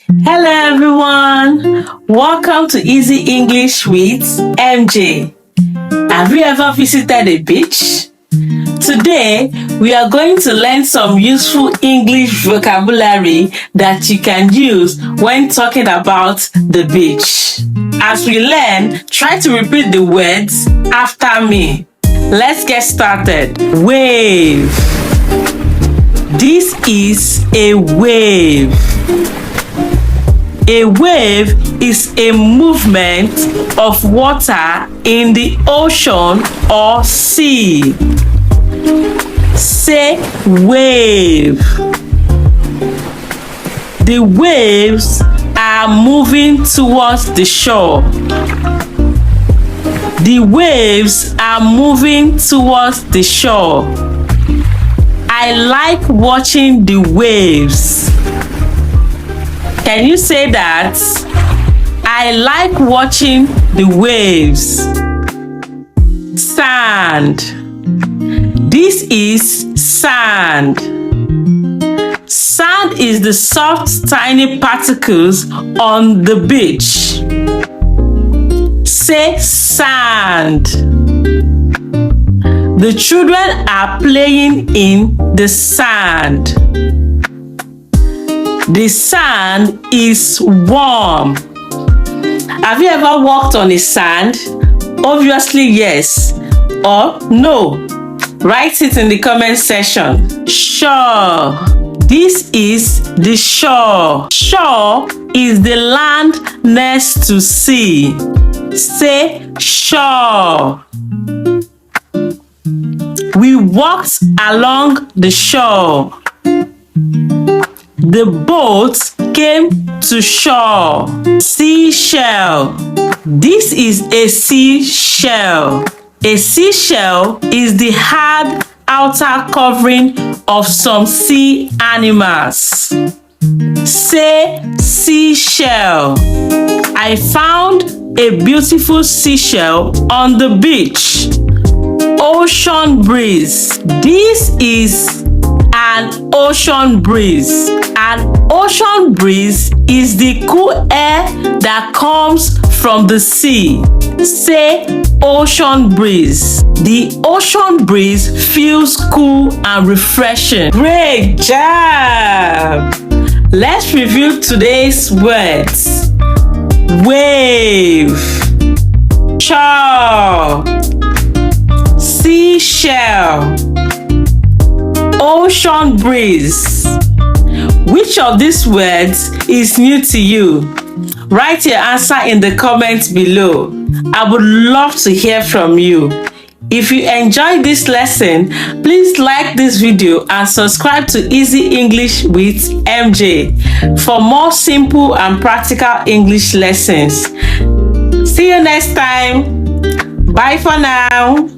Hello everyone, welcome to Easy English with MJ. Have you ever visited a beach? Today, we are going to learn some useful English vocabulary that you can use when talking about the beach. As we learn, try to repeat the words after me. Let's get started. Wave. This is a wave. A wave is a movement of water in the ocean or sea. Say wave. The waves are moving towards the shore. The waves are moving towards the shore. I like watching the waves. Can you say that? I like watching the waves. Sand. This is sand. Sand is the soft, tiny particles on the beach. Say sand. The children are playing in the sand. The sand is warm. Have you ever walked on the sand? Obviously, yes or no. Write it in the comment section. Shore. This is the shore. Shore is the land next to sea. Say shore. We walked along the shore. The boat came to shore. Seashell. This is a seashell. A seashell is the hard outer covering of some sea animals. Say seashell. I found a beautiful seashell on the beach. Ocean breeze. This is an ocean breeze. An ocean breeze is the cool air that comes from the sea. Say ocean breeze. The ocean breeze feels cool and refreshing. Great job! Let's review today's words. Wave, shore, seashell, ocean breeze. Which of these words is new to you? Write your answer in the comments below. I would love to hear from you. If you enjoyed this lesson, please like this video and subscribe to Easy English with MJ for more simple and practical English lessons. See you next time. Bye for now.